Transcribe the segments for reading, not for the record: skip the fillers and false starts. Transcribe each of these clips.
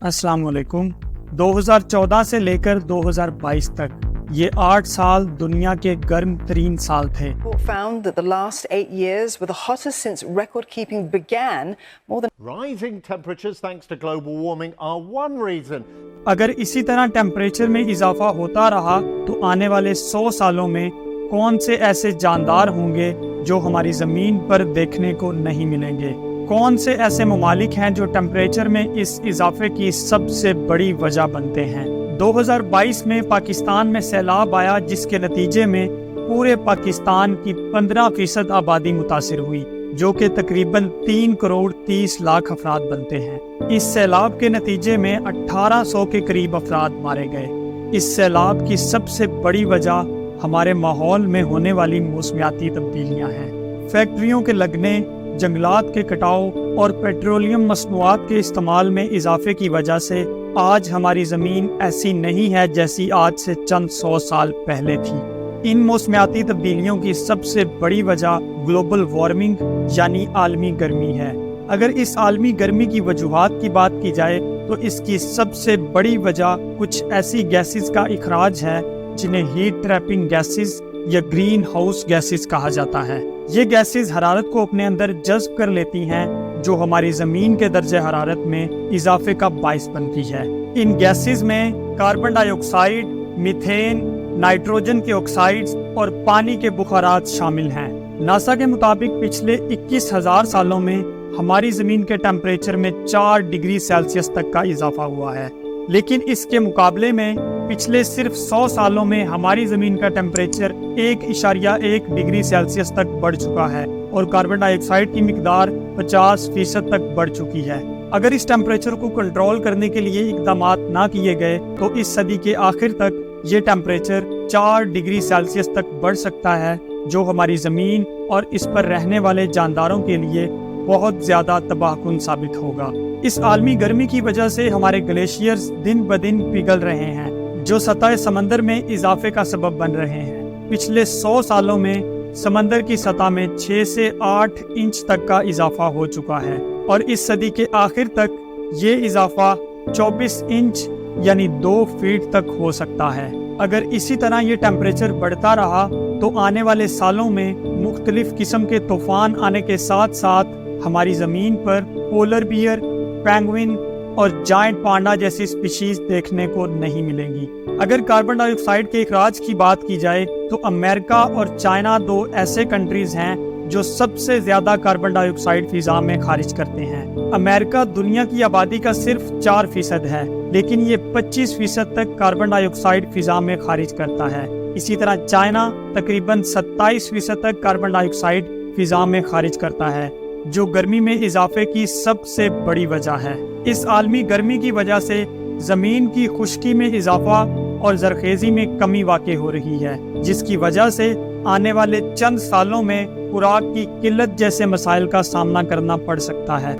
अस्सलाम वालेकुम। 2014 से लेकर 2022 तक ये 8 साल दुनिया के गर्म तरीन साल थे। Report found that the last 8 years were the hottest since record keeping began. More than Rising temperatures thanks to global warming are one reason. अगर इसी तरह टेम्परेचर में इजाफा होता रहा तो आने वाले 100 सालों में कौन से ऐसे जानदार होंगे जो हमारी ज़मीन पर देखने को नहीं मिलेंगे? कौन से ऐसे ममालिक हैं जो टेम्परेचर में इस इजाफे की सबसे बड़ी वजह बनते हैं? 2022 में पाकिस्तान में सैलाब आया जिसके नतीजे में पूरे पाकिस्तान की 15% आबादी मुतासिर हुई, जो कि तकरीबन 3 करोड़ 30 लाख अफराद बनते हैं। इस सैलाब के नतीजे में 1800 के करीब अफराद मारे गए। इस सैलाब की सबसे बड़ी वजह हमारे माहौल में होने वाली मौसमियाती तब्दीलियां हैं। फैक्ट्रियों के लगने, जंगलात के कटाव और पेट्रोलियम मसनूआत के इस्तेमाल में इजाफे की वजह से आज हमारी ज़मीन ऐसी नहीं है जैसी आज से चंद 100 साल पहले थी। इन मौसमियाती तब्दीलियों की सबसे बड़ी वजह ग्लोबल वार्मिंग यानी आलमी गर्मी है। अगर इस आलमी गर्मी की वजूहात की बात की जाए तो इसकी सबसे बड़ी वजह कुछ ऐसी गैसेस का इखराज है जिन्हें हीट ट्रैपिंग गैसेस या ग्रीन हाउस गैसेस कहा जाता है। ये गैसेस हरारत को अपने अंदर जज्ब कर लेती हैं, जो हमारी ज़मीन के दर्जे हरारत में इजाफे का बाइस बनती है। इन गैसेस में कार्बन डाइऑक्साइड, मीथेन, नाइट्रोजन के ऑक्साइड्स और पानी के बुखारात शामिल हैं। नासा के मुताबिक पिछले 21,000 सालों में हमारी ज़मीन के टेम्परेचर में 4 डिग्री सेल्सियस तक का इजाफा हुआ है, लेकिन इसके मुकाबले में पिछले सिर्फ 100 सालों में हमारी ज़मीन का टेम्परेचर 1.1 डिग्री सेल्सियस तक बढ़ चुका है और कार्बन डाइऑक्साइड की मिकदार 50% तक बढ़ चुकी है। अगर इस टेम्परेचर को कंट्रोल करने के लिए इकदाम ना किए गए तो इस सदी के आखिर तक ये टेम्परेचर 4 डिग्री सेल्सियस तक बढ़ सकता है, जो हमारी ज़मीन और इस पर रहने वाले जानदारों के लिए बहुत ज़्यादा तबाहकुन साबित होगा। इस आलमी गर्मी की वजह से हमारे ग्लेशियर्स दिन ब दिन पिघल रहे हैं, जो सतह समंदर में इजाफे का सबब बन रहे हैं। पिछले 100 सालों में समंदर की सतह में 6 से 8 इंच तक का इजाफा हो चुका है और इस सदी के आखिर तक ये इजाफा 24 इंच यानी 2 फीट तक हो सकता है। अगर इसी तरह ये टेम्परेचर बढ़ता रहा तो आने वाले सालों में मुख्तलिफ किस्म के तूफान आने के साथ साथ हमारी ज़मीन पर पोलर बियर, पेंगुइन और जायंट पांडा जैसी स्पीशीज देखने को नहीं मिलेंगी। अगर कार्बन डाइऑक्साइड के इखराज की बात की जाए तो अमेरिका और चाइना 2 ऐसे कंट्रीज हैं जो सबसे ज्यादा कार्बन डाइऑक्साइड फिजा में खारिज करते हैं। अमेरिका दुनिया की आबादी का सिर्फ 4% है, लेकिन ये 25% तक कार्बन डाइऑक्साइड फिजा में खारिज करता है। इसी तरह चाइना तकरीबन 27% तक कार्बन डाइऑक्साइड फिजा में खारिज करता है, जो गर्मी में इजाफे की सबसे बड़ी वजह है। इस आलमी गर्मी की वजह से ज़मीन की खुश्की में इजाफा और ज़रखेज़ी में कमी वाक़ई हो रही है, जिसकी वजह से आने वाले चंद सालों में खुराक की किल्लत जैसे मसाइल का सामना करना पड़ सकता है।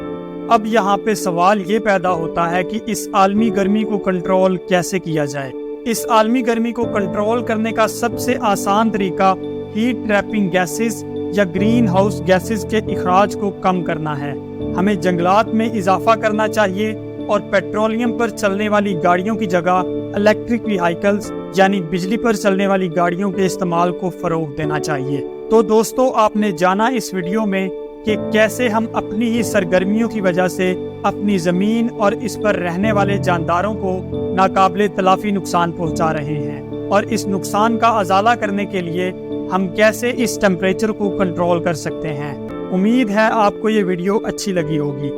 अब यहाँ पे सवाल ये पैदा होता है कि इस आलमी गर्मी को कंट्रोल कैसे किया जाए। इस आलमी गर्मी को कंट्रोल करने का सबसे आसान तरीका हीट ट्रैपिंग गैसेस या ग्रीन हाउस गैसेस के इखराज को कम करना है। हमें जंगलात में इजाफा करना चाहिए और पेट्रोलियम पर चलने वाली गाड़ियों की जगह इलेक्ट्रिक व्हीकल्स यानी बिजली पर चलने वाली गाड़ियों के इस्तेमाल को फरोग देना चाहिए। तो दोस्तों, आपने जाना इस वीडियो में कि कैसे हम अपनी ही सरगर्मियों की वजह से अपनी ज़मीन और इस पर रहने वाले जानदारों को नाकाबिले तलाफी नुकसान पहुंचा रहे हैं और इस नुकसान का अजाला करने के लिए हम कैसे इस टेम्परेचर को कंट्रोल कर सकते हैं। उम्मीद है आपको ये वीडियो अच्छी लगी होगी।